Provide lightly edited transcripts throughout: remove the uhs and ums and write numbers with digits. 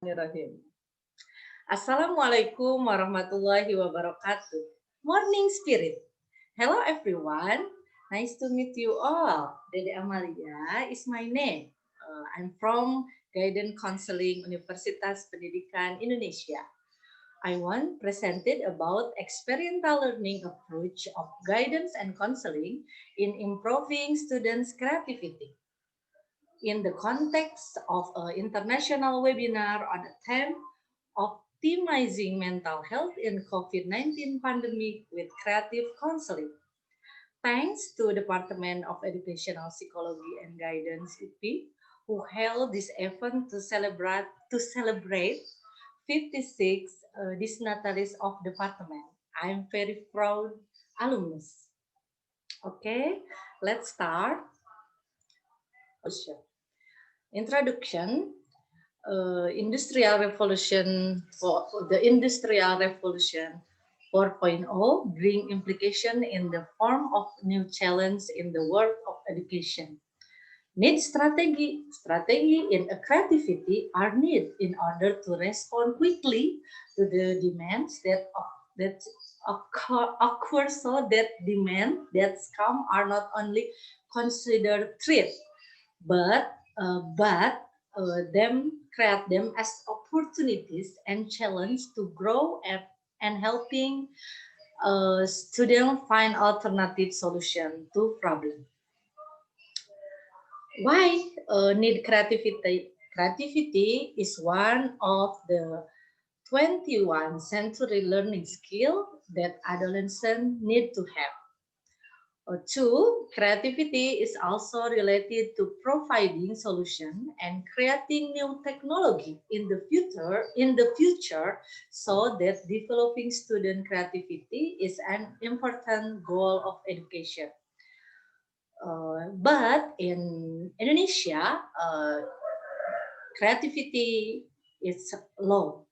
Bismillahirrahmanirrahim. Assalamualaikum warahmatullahi wabarakatuh. Morning Spirit. Hello everyone. Nice to meet you all. Dede Amalia is my name. I'm from Guidance Counseling Universitas Pendidikan Indonesia. I want presented about experiential learning approach of guidance and counseling in improving students' creativity. In the context of an international webinar on the theme optimizing mental health in COVID-19 pandemic with creative counseling. Thanks to Department of Educational Psychology and Guidance UP, who held this event to celebrate 56 dignitaries of department. I'm very proud alumnus. Okay, let's start. Introduction. Industrial Revolution for the Industrial Revolution 4.0 bring implication in the form of new challenge in the world of education. Need strategy in a creativity are needed in order to respond quickly to the demands that occur, so that demand that come are not only considered threat, but create them as opportunities and challenge to grow and helping students find alternative solution to problem. Why need creativity? Creativity is one of the 21st century learning skill that adolescents need to have. Two, creativity is also related to providing solution and creating new technology in the future, so that developing student creativity is an important goal of education. But in Indonesia, creativity is low,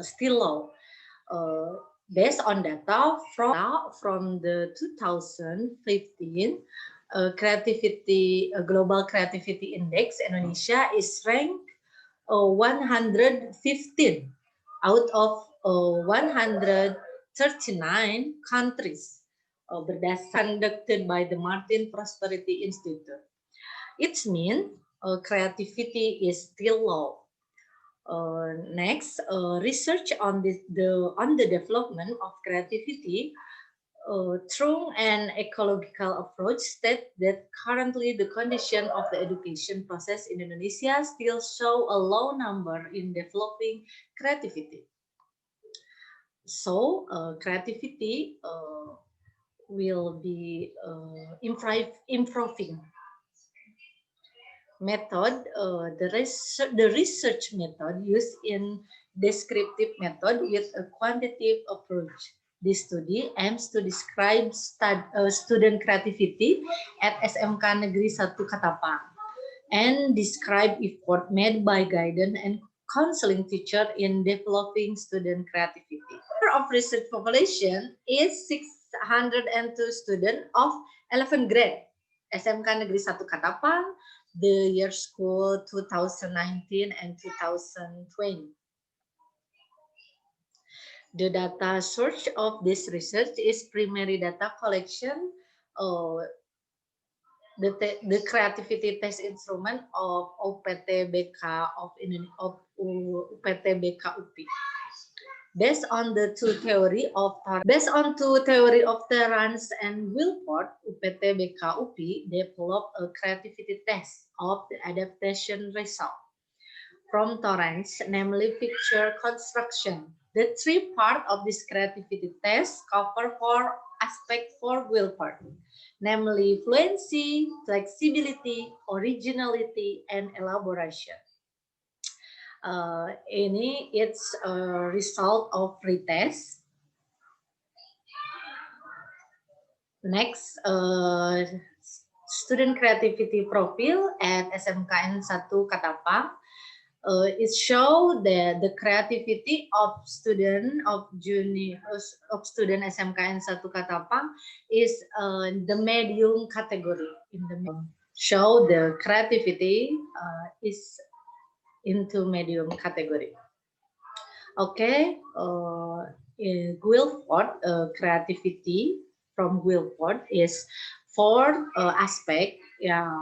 still low. Based on data from the 2015 Global Creativity Index, Indonesia is ranked 115 out of 139 countries, conducted by the Martin Prosperity Institute. It means creativity is still low. Next, research on the development of creativity through an ecological approach state that currently the condition of the education process in Indonesia still show a low number in developing creativity. So creativity will be improving. Method, the research method used in descriptive method with a quantitative approach. This study aims to describe student creativity at SMK Negeri 1 Katapang and describe effort made by guidance and counseling teacher in developing student creativity. The number of research population is 602 students of 11th grade SMK Negeri 1 Katapang, the year school 2019 and 2020. The data source of this research is primary data collection, the creativity test instrument of UPTBK of UPTBK UP. Based on two theory of Terrance and Wilford, UPTBK UP developed a creativity test of the adaptation result from Terrance, namely picture construction. The three parts of this creativity test cover four aspects for Wilford, namely fluency, flexibility, originality, and elaboration. Ini it's a result of retest. Next, student creativity profile at SMKN 1 Katapang. It show that the creativity of student SMKN 1 Katapang is the medium category. Show the creativity is into medium category. Okay, Guilford creativity from Guilford is four aspect. Yeah,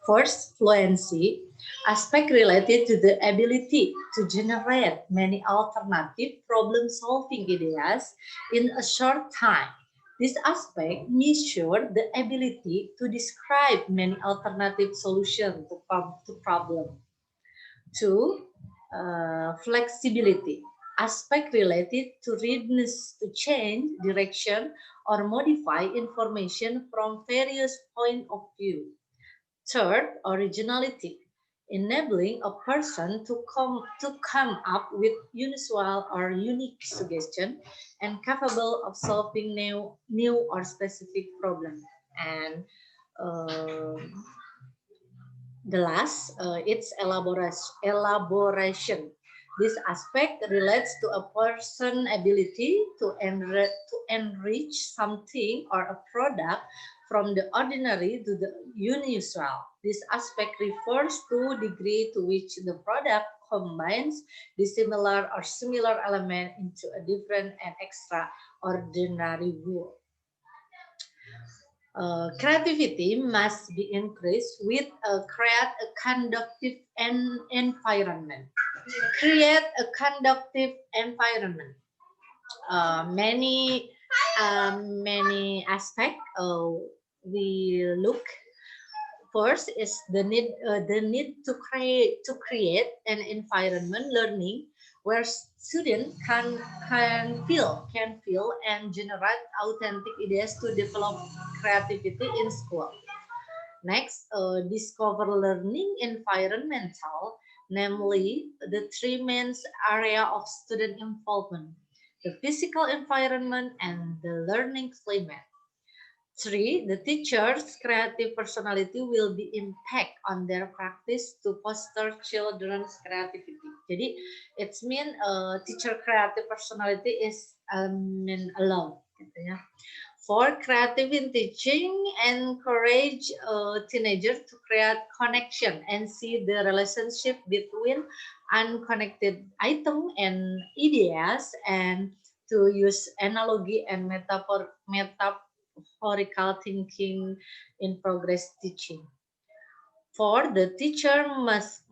first, fluency aspect related to the ability to generate many alternative problem-solving ideas in a short time. This aspect measures the ability to describe many alternative solutions to problem. Two, flexibility, aspect related to readiness to change direction or modify information from various points of view. Third, originality, enabling a person to come up with unusual or unique suggestion and capable of solving new or specific problem. And uh, the last, it's elaboration. This aspect relates to a person's ability to enrich something or a product from the ordinary to the unusual. This aspect refers to degree to which the product combines the similar or similar element into a different and extraordinary world. Creativity must be increased with create a conductive environment. Create a conductive environment. Many aspects we look. First is the need to create an environment learning where students can feel and generate authentic ideas to develop creativity in school. Next, discover learning environmental, namely the three main area of student involvement: the physical environment and the learning climate. Three, the teacher's creative personality will be impact on their practice to foster children's creativity. Jadi, it's mean teacher creative personality is alone, gitu ya. For creative in teaching, encourage teenagers to create connection and see the relationship between unconnected item and ideas, and to use analogy and metaphorical thinking in progress teaching. For the teacher must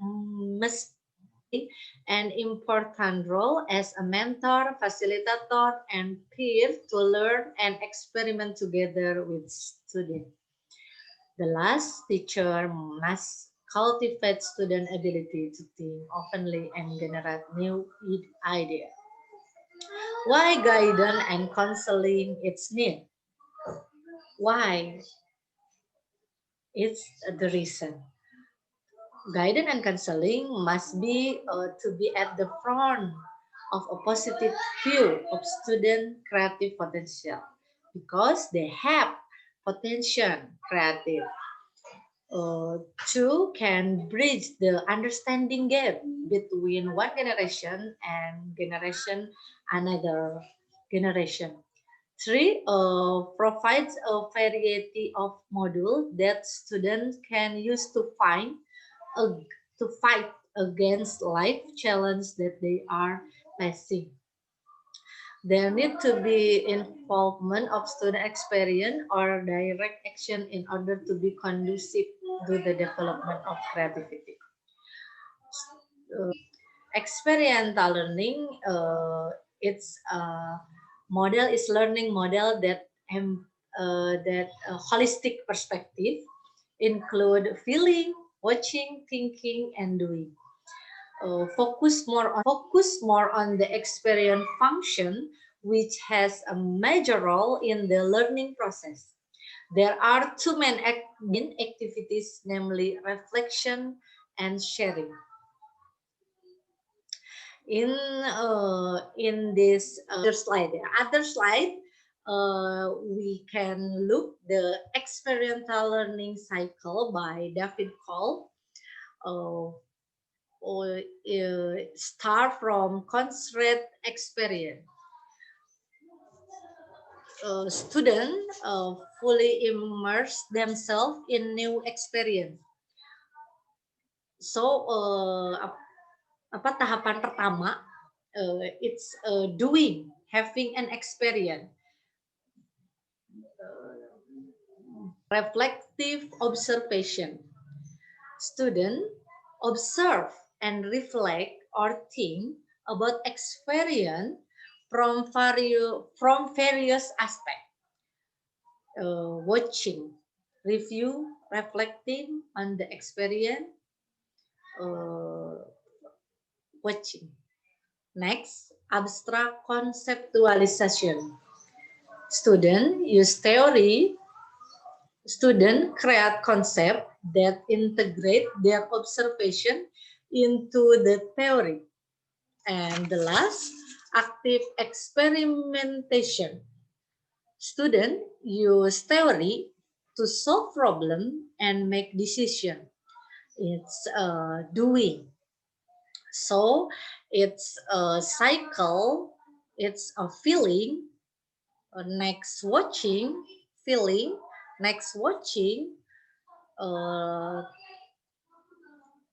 play an important role as a mentor, facilitator, and peer to learn and experiment together with students. The last, teacher must cultivate student ability to think openly and generate new ideas. Why guidance and counseling is needed? Why? It's the reason. Guidance and counseling must be to be at the front of a positive view of student creative potential, because they have potential creative. Two, can bridge the understanding gap between one generation and generation another generation. Three, provides a variety of modules that students can use to to fight against life challenges that they are facing. There need to be involvement of student experience or direct action in order to be conducive to the development of creativity. Experiential learning, its model is learning model that holistic perspective include feeling, watching, thinking, and doing. Focus more on the experience function, which has a major role in the learning process. There are two main activities, namely reflection and sharing. In this other slide, we can look the experiential learning cycle by David Cole. Start from concrete experience. Students fully immerse themselves in new experience. So, tahapan pertama it's doing, having an experience. Reflective observation. Student observe and reflect or think about experience from various aspects. Watching, review, reflecting on the experience, uh, watching. Next, abstract conceptualization. Student use theory. Student create concept that integrate their observation into the theory. And the last, active experimentation. Student use theory to solve problem and make decision. It's doing. So it's a cycle, it's a feeling, next watching, feeling, next watching, uh,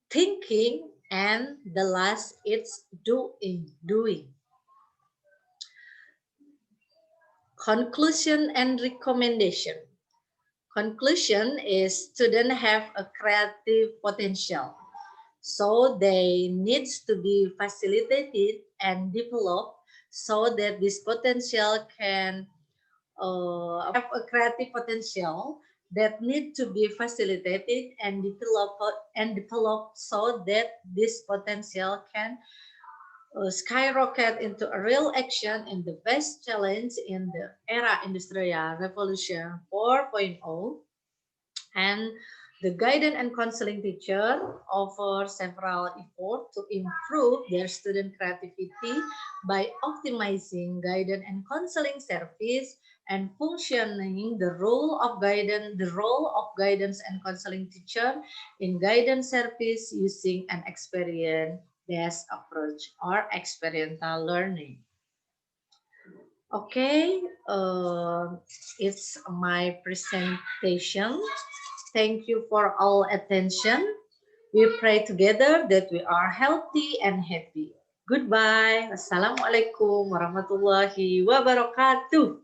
thinking, and the last it's doing. Conclusion and recommendation. Conclusion is students have a creative potential, so they needs to be facilitated and developed so that this potential can have a creative potential that need to be facilitated and developed so that this potential can skyrocket into a real action in the best challenge in the era Industrial Revolution 4.0. And the guidance and counseling teacher offer several efforts to improve their student creativity by optimizing guidance and counseling service and functioning the role of guidance and counseling teacher in guidance service using an experience-based approach or experiential learning. Okay, it's my presentation. Thank you for all attention. We pray together that we are healthy and happy. Goodbye. Wassalamualaikum warahmatullahi wabarakatuh.